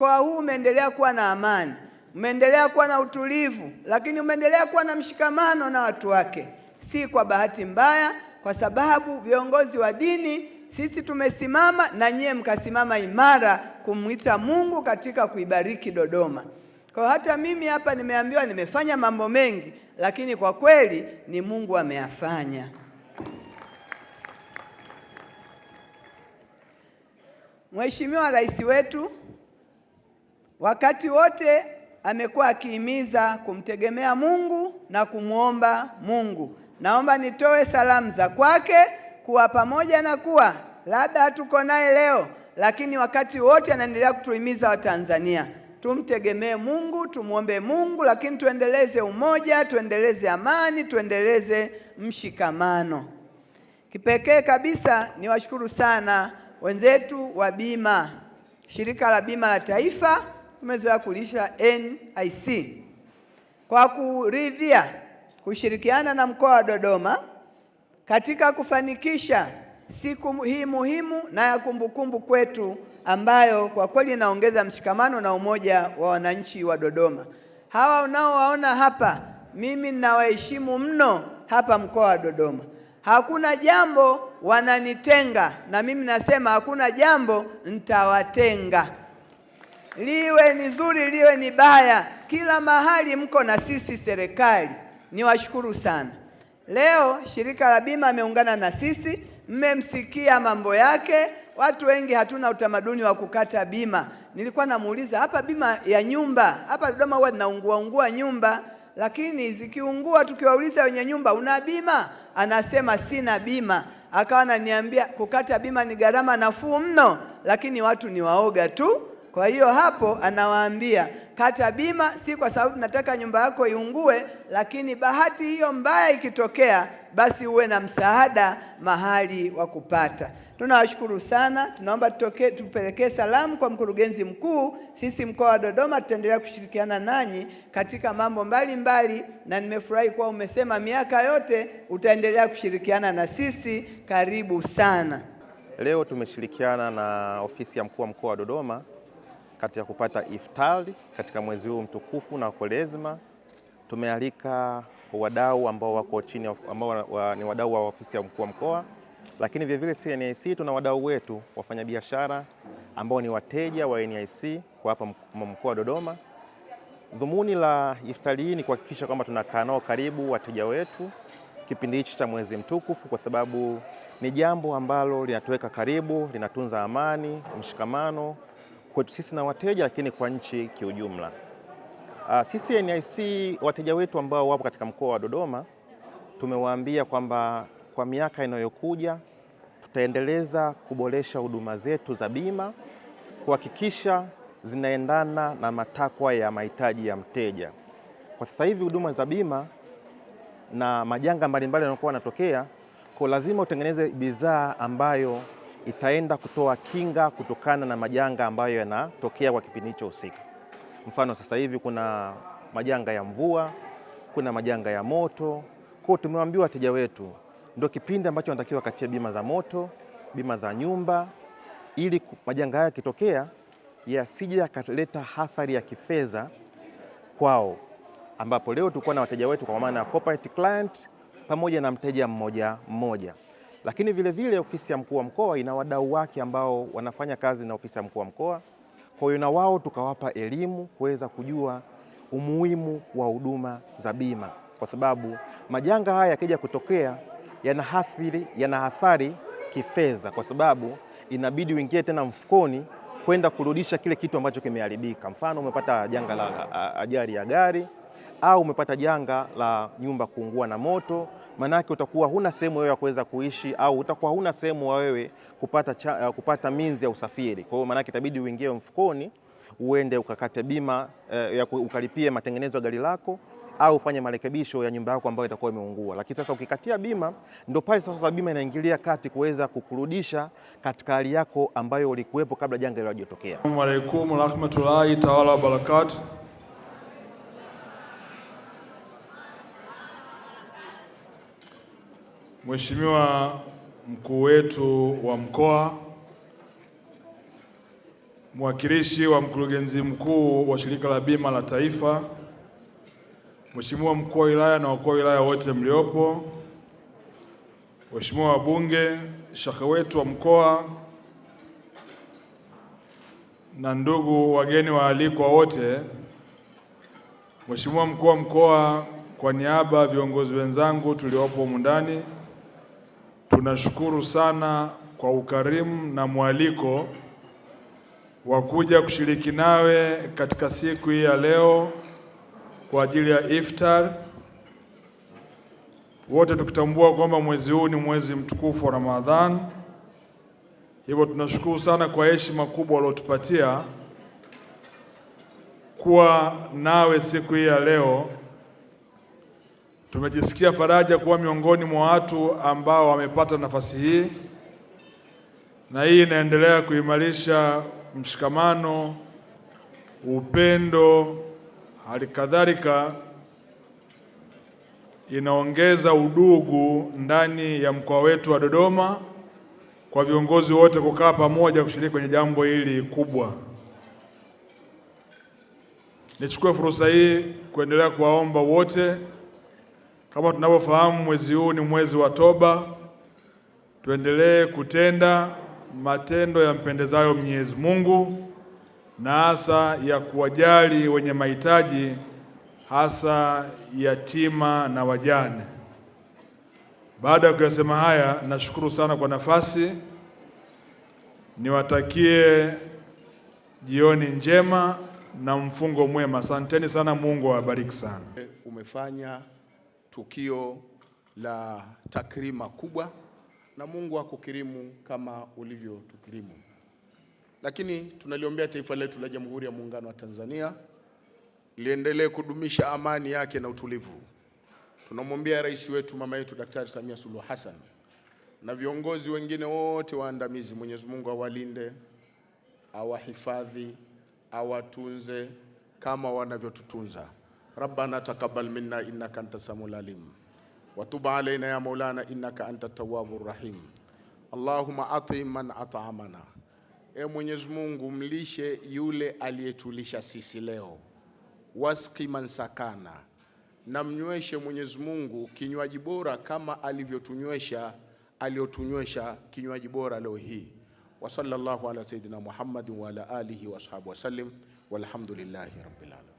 Mkoa huu umeendelea kuwa na amani, umeendelea kuwa na utulivu, lakini umeendelea kuwa na mshikamano na watu wake. Si kwa bahati mbaya, kwa sababu viongozi wa dini sisi tumesimama na nyie mkasimama imara kumwita Mungu katika kuibariki Dodoma. Kwa hata mimi hapa nimeambiwa nimefanya mambo mengi, lakini kwa kweli ni Mungu ameyafanya. Mheshimiwa Rais wetu wakati wote amekuwa akihimiza kumtegemea Mungu na kumwomba Mungu. Naomba nitoe salamu za kwake kuwa pamoja na kuwa labda hatuko naye leo, lakini wakati wote anaendelea kutuhimiza Watanzania tumtegemee Mungu, tumuombe Mungu, lakini tuendeleze umoja, tuendeleze amani, tuendeleze mshikamano. Kipekee kabisa niwashukuru sana wenzetu wa bima, shirika la bima la taifa tumezoea kulisha NIC, kwa kuridhia kushirikiana na mkoa wa Dodoma katika kufanikisha siku hii muhimu na ya kumbukumbu kwetu, ambayo kwa kweli inaongeza mshikamano na umoja wa wananchi wa Dodoma. Hawa unaowaona hapa, mimi ninawaheshimu mno hapa mkoa wa Dodoma. Hakuna jambo wananitenga, na mimi nasema hakuna jambo nitawatenga. Liwe ni zuri, liwe ni baya, kila mahali mko na sisi serikali. Niwashukuru sana. Leo shirika la bima ameungana na sisi, mmemsikia mambo yake. Watu wengi hatuna utamaduni wa kukata bima. Nilikuwa namuuliza, hapa bima ya nyumba, hapa Dodoma huwa tunaungua nyumba, lakini zikiungua tukiwauliza wenye nyumba, una bima? Anasema sina bima. Akawa ananiambia kukata bima ni gharama nafuu mno, lakini watu ni waoga tu. Kwa hiyo hapo anawaambia kata bima, si kwa sababu nataka nyumba yako iungue, lakini bahati hiyo mbaya ikitokea, basi uwe na msaada mahali wa kupata. Tunawashukuru sana. Tunaomba tupelekee salamu kwa mkurugenzi mkuu. Sisi mkoa wa Dodoma tutaendelea kushirikiana nanyi katika mambo mbalimbali, na nimefurahi kuwa umesema miaka yote utaendelea kushirikiana na sisi. Karibu sana. Leo tumeshirikiana na ofisi ya mkuu wa mkoa wa Dodoma katika kupata iftari katika mwezi huu mtukufu na Kwaresma. Tumealika wadau ambao wako chini, ambao ni wadau wa ofisi ya mkuu wa mkoa, lakini vile vile NIC tuna wadau wetu wafanyabiashara ambao ni wateja wa NIC kwa hapa mkoa wa Dodoma. Dhumuni la iftari hii ni kuhakikisha kwamba tunakaa nao karibu wateja wetu kipindi hichi cha mwezi mtukufu, kwa sababu ni jambo ambalo linatuweka karibu, linatunza amani, mshikamano kwetu sisi na wateja, lakini kwa nchi kiujumla. Sisi NIC, wateja wetu ambao wapo katika mkoa wa Dodoma, tumewaambia kwamba kwa miaka inayokuja tutaendeleza kuboresha huduma zetu za bima, kuhakikisha zinaendana na matakwa ya mahitaji ya mteja. Kwa sasa hivi huduma za bima na majanga mbalimbali yanayokuwa yanatokea, kwa lazima utengeneze bidhaa ambayo itaenda kutoa kinga kutokana na majanga ambayo yanatokea kwa kipindi hicho husika. Mfano, sasa hivi kuna majanga ya mvua, kuna majanga ya moto. Kwa tumewaambia wateja wetu ndio kipindi ambacho wanatakiwa katia bima za moto, bima za nyumba, ili majanga haya yakitokea yasije yakaleta athari ya kifedha kwao, ambapo leo tulikuwa na wateja wetu kwa maana ya corporate client pamoja na mteja mmoja mmoja. Lakini vile vile ofisi ya mkuu wa mkoa ina wadau wake ambao wanafanya kazi na ofisi ya mkuu wa mkoa. Kwa hiyo na wao tukawapa elimu kuweza kujua umuhimu wa huduma za bima, kwa sababu majanga haya yakija kutokea yana athari kifedha, kwa sababu inabidi uingie tena mfukoni kwenda kurudisha kile kitu ambacho kimeharibika. Mfano, umepata janga la ajali ya gari au umepata janga la nyumba kuungua na moto, manake utakuwa huna sehemu wewe ya kuweza kuishi, au utakuwa huna sehemu wewe kupata minzi ya usafiri. Kwa hiyo manake itabidi uingie mfukoni, uende ukakate bima, ukalipie matengenezo ya gari lako, au ufanye marekebisho ya nyumba yako ambayo itakuwa imeungua. Lakini sasa ukikatia bima, ndio pale sasa bima inaingilia kati kuweza kukurudisha katika hali yako ambayo ulikuwepo kabla janga hilo hajatokea. Assalamu alaykum warahmatullahi ta'ala wabarakatuh. Mheshimiwa mkuu wetu wa mkoa, mwakilishi wa mkurugenzi mkuu wa shirika la bima la taifa, Mheshimiwa mkuu wa wilaya na wakuu wa wilaya wote mliopo, Mheshimiwa wabunge, shekhe wetu wa mkoa na ndugu wageni waalikwa wote, Mheshimiwa mkuu wa mkoa, kwa niaba ya viongozi wenzangu tuliopo humu ndani, tunashukuru sana kwa ukarimu na mwaliko wa kuja kushiriki nawe katika siku hii ya leo kwa ajili ya iftar. Wote tukitambua kwamba mwezi huu ni mwezi mtukufu wa Ramadhan. Hivyo tunashukuru sana kwa heshima kubwa waliotupatia kuwa nawe siku hii ya leo. Tumejisikia faraja kuwa miongoni mwa watu ambao wamepata nafasi hii, na hii inaendelea kuimarisha mshikamano, upendo, halikadhalika inaongeza udugu ndani ya mkoa wetu wa Dodoma kwa viongozi wote kukaa pamoja kushiriki kwenye jambo hili kubwa. Nichukue fursa hii kuendelea kuwaomba wote, kama tunavyofahamu mwezi huu ni mwezi wa toba, tuendelee kutenda matendo yampendezayo Mwenyezi Mungu, na hasa ya kuwajali wenye mahitaji, hasa yatima na wajane. Baada ya kuyasema haya, nashukuru sana kwa nafasi. Niwatakie jioni njema na mfungo mwema. Asanteni sana, Mungu awabariki sana. Umefanya tukio la takrima kubwa, na Mungu akukirimu kama ulivyotukirimu. Lakini tunaliombea taifa letu la Jamhuri ya Muungano wa Tanzania liendelee kudumisha amani yake na utulivu. Tunamwombea rais wetu, mama yetu Daktari Samia Suluhu Hassan, na viongozi wengine wote waandamizi. Mwenyezi Mungu awalinde, awahifadhi, awatunze kama wanavyotutunza. Rabbana taqabbal minna innaka antas samiul alim wa tub alaina ya maulana innaka antat tawwabur rahim. Allahumma atim man at'amana. Mwenyezi Mungu, mlishe yule aliyetulisha sisi leo. Wasqi man sakana, na mnyweshe Mwenyezi Mungu kinywaji bora kama aliyotunywesha kinywaji bora leo hii. Wa sallallahu ala sayidina Muhammadin wa ala alihi wa ashabihi wa sallim, walhamdulillahi rabbil alamin.